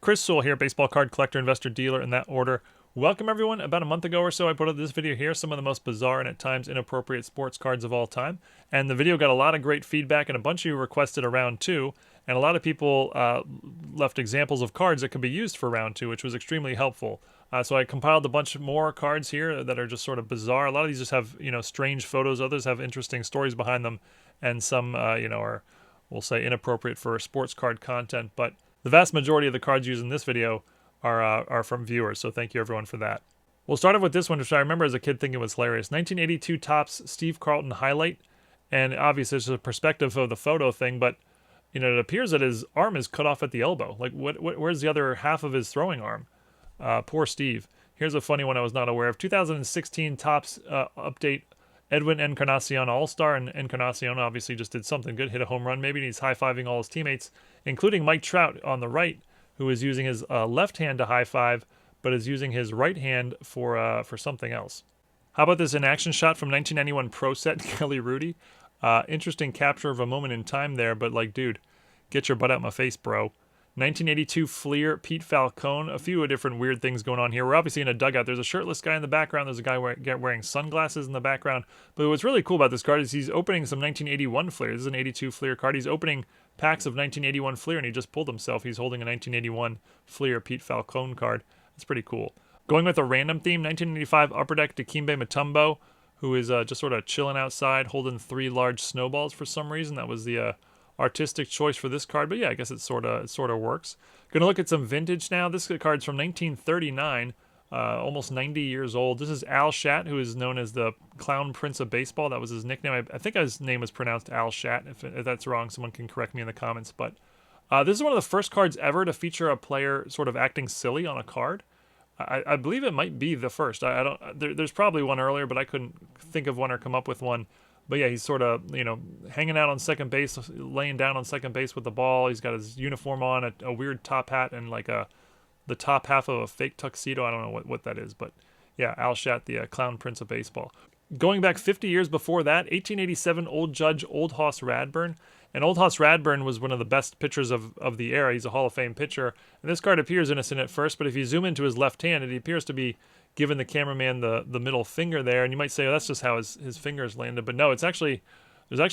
Chris Sewall here, baseball card collector, investor, dealer, in that order. Welcome everyone. About a month ago or so, I put up this video here, some of the most bizarre and at times inappropriate sports cards of all time. And the video got a lot of great feedback, and a bunch of you requested a round two. And a lot of people left examples of cards that could be used for round two, which was extremely helpful. So I compiled a bunch more cards here that are just sort of bizarre. A lot of these just have, strange photos. Others have interesting stories behind them. And some, are, we'll say, inappropriate for sports card content. But the vast majority of the cards used in this video are from viewers, so thank you everyone for that. We'll start off with this one, which I remember as a kid thinking was hilarious. 1982 Topps Steve Carlton highlight, and obviously it's a perspective of the photo thing, but it appears that his arm is cut off at the elbow. Like, where's the other half of his throwing arm? Poor Steve. Here's a funny one I was not aware of. 2016 Topps update. Edwin Encarnacion All-Star, and Encarnacion obviously just did something good, hit a home run maybe, and he's high-fiving all his teammates, including Mike Trout on the right, who is using his left hand to high-five, but is using his right hand for something else. How about this in action shot from 1991 Pro Set, Kelly Rudy? Interesting capture of a moment in time there, but like, dude, get your butt out my face, bro. 1982 Fleer, Pete Falcone. A few different weird things going on here. We're obviously in a dugout. There's a shirtless guy in the background. There's a guy wearing sunglasses in the background. But what's really cool about this card is he's opening some 1981 Fleer. This is an 82 Fleer card. He's opening packs of 1981 Fleer, and he just pulled himself. He's holding a 1981 Fleer Pete Falcone card. That's pretty cool. Going with a random theme, 1985 Upper Deck Dikembe Mutombo, who is just sort of chilling outside, holding 3 large snowballs for some reason. That was the artistic choice for this card, but yeah, I guess it sort of works. Gonna look at some vintage now. This card's from 1939, almost 90 years old. This is Al Shat, who is known as the Clown Prince of Baseball. That was his nickname. I think his name was pronounced Al Shat. If that's wrong, someone can correct me in the comments. But this is one of the first cards ever to feature a player sort of acting silly on a card. I believe it might be the first. I don't. There's probably one earlier, but I couldn't think of one or come up with one. But yeah, he's sort of, hanging out on second base, laying down on second base with the ball. He's got his uniform on, a weird top hat, and like the top half of a fake tuxedo. I don't know what that is, but yeah, Al Shat, the Clown Prince of Baseball. Going back 50 years before that, 1887 Old Judge Old Hoss Radburn. And Old Hoss Radburn was one of the best pitchers of the era. He's a Hall of Fame pitcher. And this card appears innocent at first, but if you zoom into his left hand, it appears to be giving the cameraman the middle finger there. And you might say, oh, that's just how his fingers landed. But no, there's actually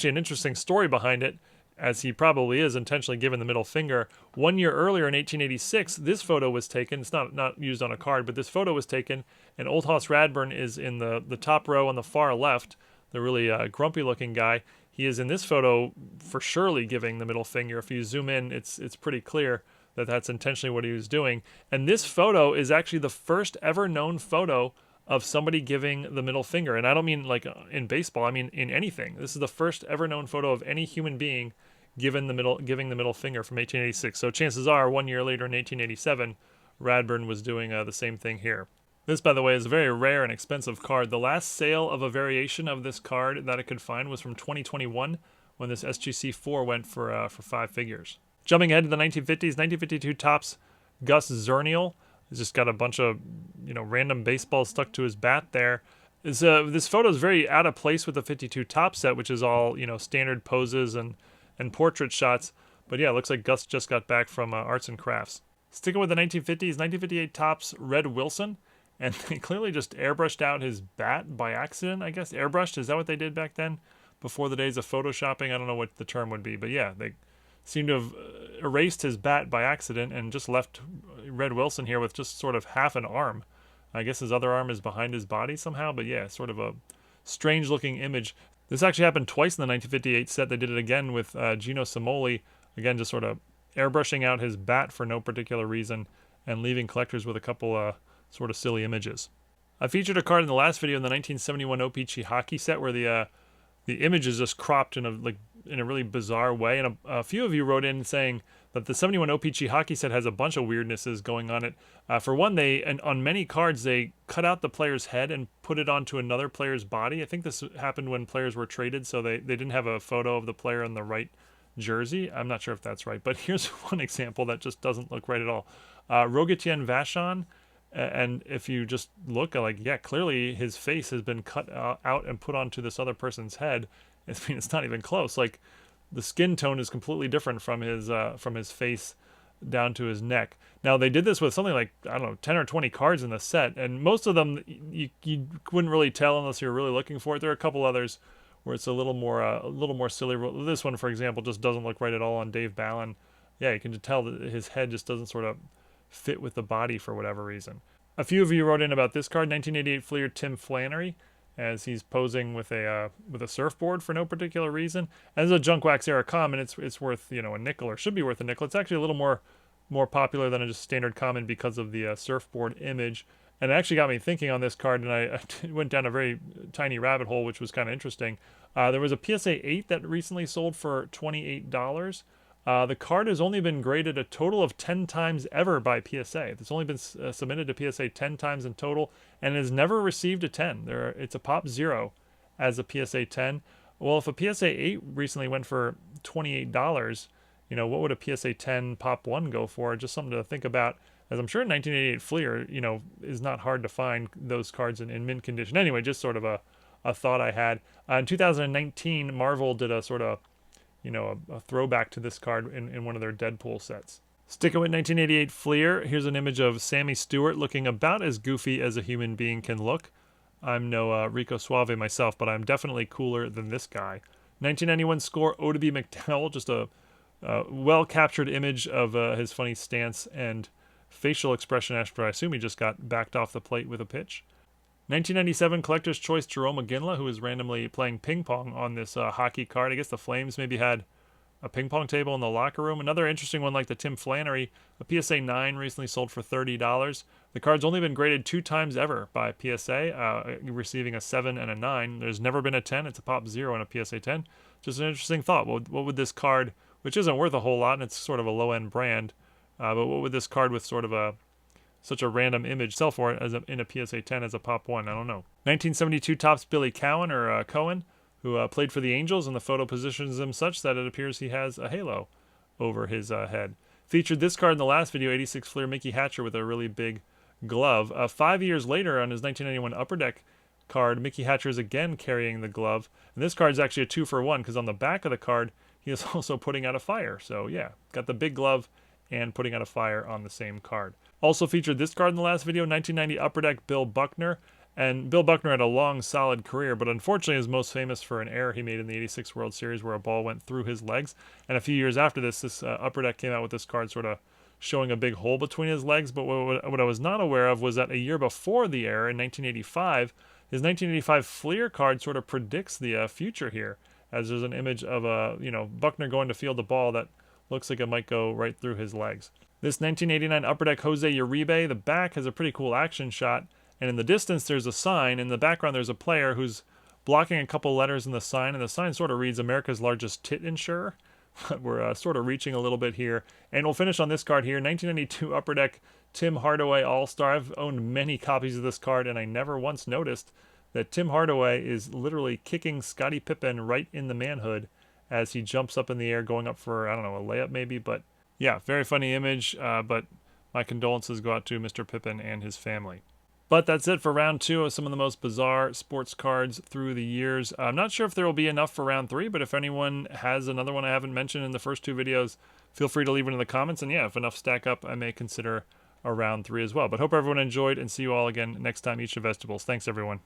an interesting story behind it, as he probably is intentionally giving the middle finger. 1 year earlier in 1886, this photo was taken. It's not used on a card, but this photo was taken, and Old Hoss Radburn is in the top row on the far left, the really grumpy-looking guy. He is in this photo for surely giving the middle finger. If you zoom in, it's pretty clear that that's intentionally what he was doing. And this photo is actually the first ever known photo of somebody giving the middle finger. And I don't mean like in baseball, I mean in anything. This is the first ever known photo of any human being giving the middle finger from 1886. So chances are 1 year later in 1887, Radburn was doing the same thing here. This, by the way, is a very rare and expensive card. The last sale of a variation of this card that I could find was from 2021, when this SGC4 went for 5 figures. Jumping ahead to the 1950s, 1952 Topps Gus Zernial. He's just got a bunch of random baseballs stuck to his bat there. This photo is very out of place with the 52 Topps set, which is all standard poses and portrait shots. But yeah, it looks like Gus just got back from Arts and Crafts. Sticking with the 1950s, 1958 Topps Red Wilson. And they clearly just airbrushed out his bat by accident, I guess. Airbrushed, is that what they did back then? Before the days of photoshopping? I don't know what the term would be. But yeah, they seem to have erased his bat by accident and just left Red Wilson here with just sort of half an arm. I guess his other arm is behind his body somehow. But yeah, sort of a strange-looking image. This actually happened twice in the 1958 set. They did it again with Gino Cimoli. Again, just sort of airbrushing out his bat for no particular reason and leaving collectors with a couple sort of silly images. I featured a card in the last video in the 1971 OPC hockey set where the image is just cropped in a really bizarre way, and a few of you wrote in saying that the 71 OPC hockey set has a bunch of weirdnesses going on it. For one, on many cards they cut out the player's head and put it onto another player's body. I think this happened when players were traded, so they didn't have a photo of the player in the right jersey. I'm not sure if that's right, but here's one example that just doesn't look right at all. Rogatien Vachon. And if you just look, yeah, clearly his face has been cut out and put onto this other person's head. I mean, it's not even close. Like, the skin tone is completely different from his face down to his neck. Now, they did this with something like, I don't know, 10 or 20 cards in the set, and most of them you wouldn't really tell unless you were really looking for it. There are a couple others where it's a little more silly. This one, for example, just doesn't look right at all on Dave Ballin. Yeah, you can just tell that his head just doesn't sort of fit with the body for whatever reason. A few of you wrote in about this card, 1988 Fleer Tim Flannery, as he's posing with a surfboard for no particular reason. As a junk wax era common, it's worth, you know, a nickel, or should be worth a nickel. It's actually a little more popular than a just standard common because of the surfboard image. And it actually got me thinking on this card, and I went down a very tiny rabbit hole, which was kind of interesting. There was a PSA 8 that recently sold for $28. The card has only been graded a total of 10 times ever by PSA. It's only been submitted to PSA 10 times in total, and has never received a 10. It's a pop 0 as a PSA 10. Well, if a PSA 8 recently went for $28, you know, what would a PSA 10 pop 1 go for? Just something to think about, as I'm sure in 1988 Fleer, you know, is not hard to find those cards in mint condition. Anyway, just sort of a thought I had. In 2019, Marvel did a sort of, you know, a throwback to this card in one of their Deadpool sets. Sticking with 1988 Fleer, here's an image of Sammy Stewart looking about as goofy as a human being can look. I'm no Rico Suave myself, but I'm definitely cooler than this guy. 1991 score, Oddibe McDowell, just a well-captured image of his funny stance and facial expression after I assume he just got backed off the plate with a pitch. 1997 Collector's Choice Jerome McGinley, who is randomly playing ping pong on this hockey card. I guess the Flames maybe had a ping pong table in the locker room. Another interesting one like the Tim Flannery, a PSA 9 recently sold for $30. The card's only been graded 2 times ever by PSA, receiving a 7 and a 9. There's never been a 10. It's a pop 0 in a PSA 10. Just an interesting thought. What would this card, which isn't worth a whole lot, and it's sort of a low-end brand, but what would this card with sort of such a random image sell for it in a PSA 10 as a pop 1? I don't know. 1972 Topps Billy Cowan, or Cohen, who played for the Angels, and the photo positions him such that it appears he has a halo over his head. Featured this card in the last video, 86 Fleer Mickey Hatcher with a really big glove. 5 years later, on his 1991 Upper Deck card, Mickey Hatcher is again carrying the glove. And this card's actually a 2-for-1, because on the back of the card, he is also putting out a fire. So yeah, got the big glove and putting out a fire on the same card. Also featured this card in the last video, 1990 Upper Deck Bill Buckner. And Bill Buckner had a long, solid career, but unfortunately is most famous for an error he made in the 86 World Series where a ball went through his legs. And a few years after this Upper Deck came out with this card sort of showing a big hole between his legs. But what I was not aware of was that a year before the error, in 1985, his 1985 Fleer card sort of predicts the future here, as there's an image of Buckner going to field the ball that looks like it might go right through his legs. This 1989 Upper Deck Jose Uribe, the back has a pretty cool action shot, and in the distance there's a sign. In the background there's a player who's blocking a couple letters in the sign, and the sign sort of reads America's Largest Tit Insurer. We're sort of reaching a little bit here. And we'll finish on this card here, 1992 Upper Deck Tim Hardaway All-Star. I've owned many copies of this card, and I never once noticed that Tim Hardaway is literally kicking Scottie Pippen right in the manhood as he jumps up in the air going up for, I don't know, a layup maybe. But yeah, very funny image, but my condolences go out to Mr. Pippen and his family. But that's it for round 2 of some of the most bizarre sports cards through the years. I'm not sure if there will be enough for round 3, but if anyone has another one I haven't mentioned in the first 2 videos, feel free to leave it in the comments. And yeah, if enough stack up, I may consider a round 3 as well. But hope everyone enjoyed, and see you all again next time. Eat your vegetables. Thanks, everyone.